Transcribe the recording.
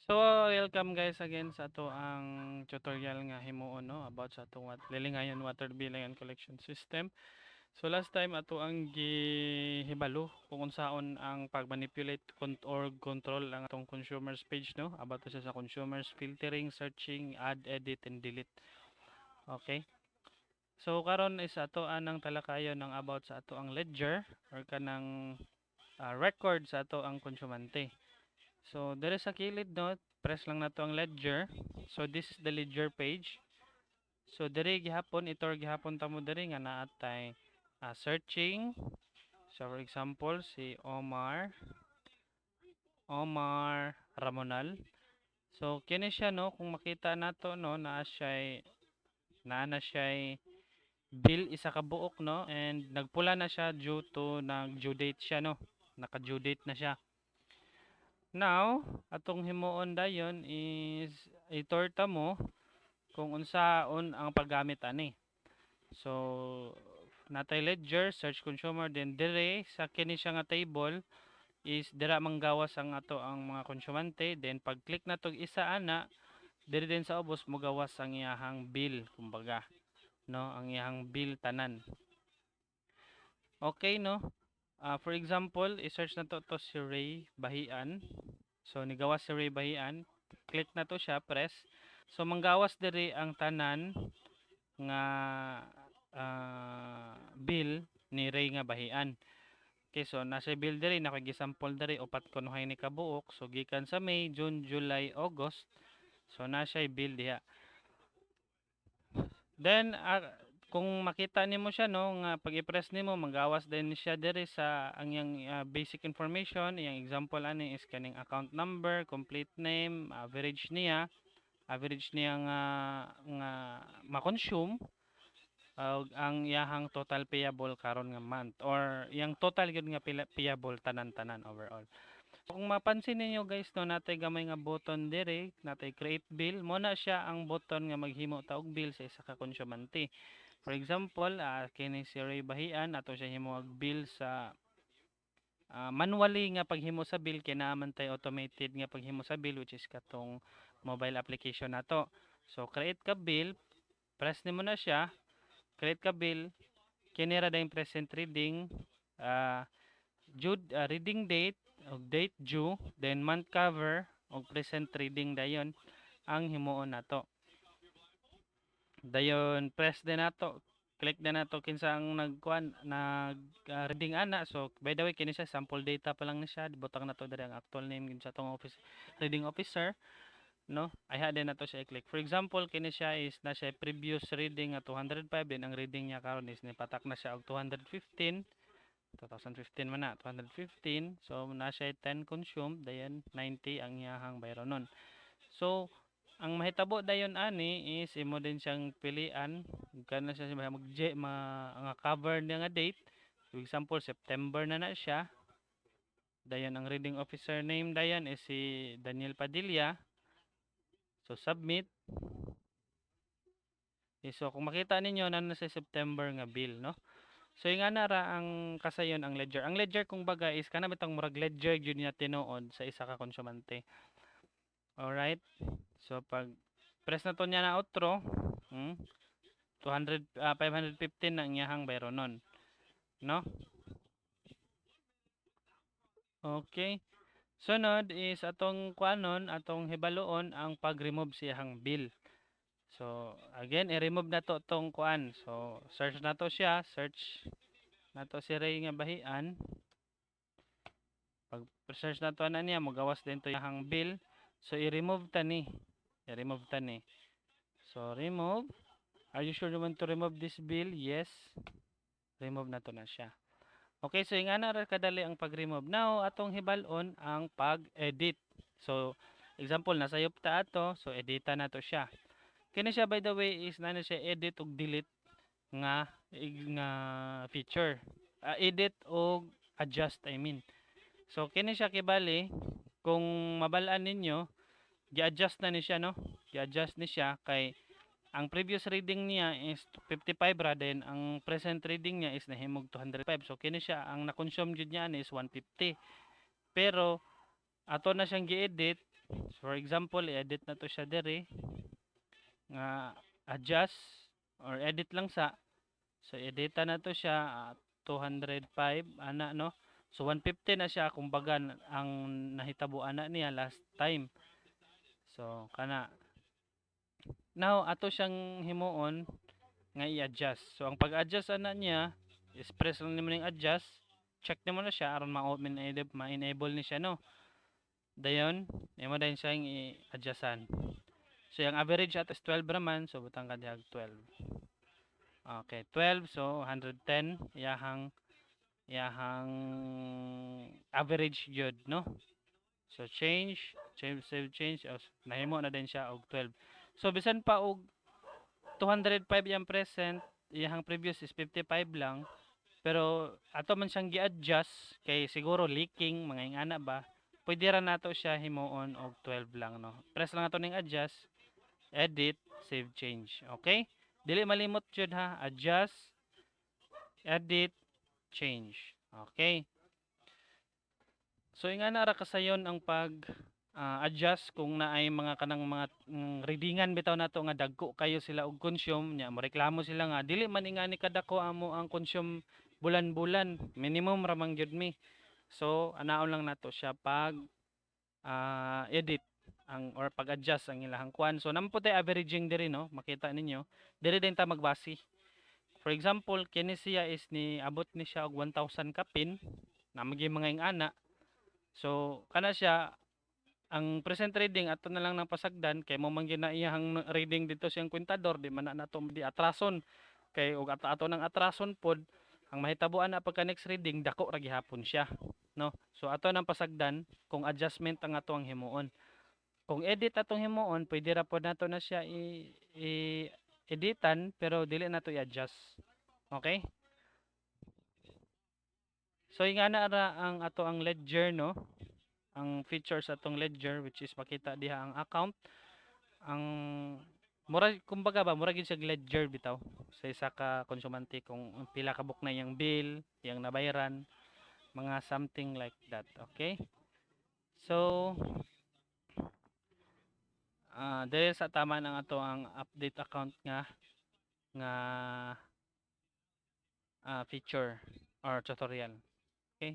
So, welcome guys again sa ato ang tutorial nga himuon no about sa atong lilingayon water billing and collection system. So last time ato ang gihibalo kung unsaon ang pag-manipulate or control ang atong consumers page no about siya sa consumers filtering, searching, add, edit and delete. Okay? So karon is ato anang talakayon ng about sa ato ang ledger or kanang record sa ato ang konsumante. So, there sa kilid no, press lang nato ang ledger. So, this is the ledger page. So, diri gihapon ito gihapon ta mo diri nga naatay searching. So, for example, si Omar Ramonal. So, kini siya no, kung makita nato no, naa na siya bill isa ka buok no and nagpula na siya due to nag-due date siya no. Naka-due date na siya. Now, atong himuon dayon is itorta mo kung unsaon ang paggamit ani. So, natay ledger, search consumer, then dire sa kini siya nga table is dira manggawas ang ato ang mga konsumante, then pag click na tog isa ana, dire din sa ubos mo gawas ang iyahang bill, kumbaga, no, ang iyahang bill tanan. Okay, no? For example, i-search na to si Ray Bahian. So nigawas si Ray Bahian, click na to siya, press. So manggawas diri ang tanan nga bill ni Ray nga Bahian. Okay, so nasa bill diri nakagisample diri upat kunuhay ni kabuok. So gikan sa May, June, July, August. So nasa bill diha. Then kung makita nimo siya no nga pag i-press nimo manggawas din siya diri sa ang yang basic information. Yang example ani is kaning account number, complete name, average niya nga ma-consume ang iyahang total payable karon nga month or yang total gyud nga payable tanan-tanan overall. So, kung mapansin ninyo guys no natay gamay nga button diri, natay create bill, mo na siya ang button nga maghimo ta og bill sa isa ka konsumante. For example, kini si Ray Bahian ato siya himuog bill sa manually nga paghimo sa bill kay naa man tay automated nga paghimo sa bill which is katong mobile application nato. So create ka bill, press nimo na siya, create ka bill, kini ra dayong present reading, uh, reading date og date due, then month cover og present reading dayon ang himuon nato. Dayon press din nato, click din nato kinsa ang reading ana. So by the way kini siya sample data pa lang ni siya, butang nato diri ang actual name gid sa tong office reading officer no. Ay din nato siya i-click. For example kini siya is na siya previous reading nga 205 din ang reading niya karon is nipatak na siya og 215. 2015 man na 215, so na siya 10 consumed dayon 90 ang iyahang bayranon. So ang mahitabo dayon ani is imo din siyang pilian kana siya nga cover niya nga date. For example September na siya, dayon ang reading officer name dayon is si Daniel Padilla. So submit. So kung makita ninyo na sa September nga bill no. So yung ana ra ang kasayon ang ledger. Ang ledger kung baga is kana bitang murag ledger gyud niya tinuod sa isa ka konsumante. Alright. So pag press na to niya na outro, 515 na iyahang bayronon, no? Okay. Sunod is atong kuanon, atong hibaloon ang pag-remove siyang bill. So again, i-remove na to tong kuan. So search na to siya, search na to si Ray nga Bahian. Pag search na to na niya, magawas din to yung bill. So i-remove ta ni. I-remove ta ni. So remove. Are you sure you want to remove this bill? Yes. Remove na to na siya. Okay, so yung ana ra kadali ang pag-remove. Now, atong hibalon ang pag-edit. So, example, nasayop ta ato. So, edita na to siya. Kini siya, by the way, is na siya edit ug delete nga feature. Edit ug adjust, I mean. So, kini siya kibali, kung mabalaan ninyo, gi-adjust na ni siya, no? Gi-adjust ni siya kay ang previous reading niya is 55 ra din ang present reading niya is nahimog 205. So kini siya ang na-consume jud niya is 150. Pero ato na siyang gi-edit For example, i-edit na to siya diri nga adjust or edit lang sa. So edita na to siya 205 ana no. So 150 na siya kumbaga ang nahitabo ana niya last time. So kana now ato siyang himuon nga i-adjust. So ang pag-adjust ana niya is press lang nimo ning adjust, check nimo na siya aron ma-enable ni siya no. Dayon, imo dayon siya i-adjustan. So yung average ato is 12 raman, so butang ka diag 12. Okay, 12 so 110 yahang average jud no. So save change nahimo na din siya og 12. So bisan pa og 205 yung present, iyang previous is 55 lang. Pero ato man siyang gi-adjust kay siguro leaking mga ingana ba. Pwede ra nato siya himuon og 12 lang no. Press lang ato ning adjust, edit, save change. Okay? Dili malimot jud ha, adjust, edit, change. Okay? So ingana ra kasayon ang pag adjust kung naay mga kanang mga readingan bitaw nato nga dagko kayo sila og consume nya mo reklamo sila nga dili man ingani kadako amo ang consume bulan-bulan minimum ra man gyud mi. So anaon lang nato siya pag edit ang or pag-adjust ang ilahang kuan. So namo tay averaging diri no, makita ninyo. Diri din ta magbase. For example, kini siya is ni abot ni siya og 1,000 ka pin na magi mga ingana. So kana siya ang present reading ato na lang ng pasagdan kay mo man gyud na iyang reading dito siyang kwentador di man na nato di atrason kay og ato ng atrason pod ang mahitabuan na pagka next reading dako ra gihapon siya no. So ato nang pasagdan kung adjustment ang ato ang himuon. Kung edit atong himuon pwede ra pod nato na siya editan pero dili nato i-adjust. Okay? So ingana ra ang ato ang ledger no. Ang features atong ledger which is makita diha ang account ang mura kumbaga ba mura gid siya ledger bitaw sa isa ka konsumante kung pila ka book na yang bill yang nabayaran mga something like that. Okay, so dahil sa tama ng ato ang update account nga feature or tutorial. Okay,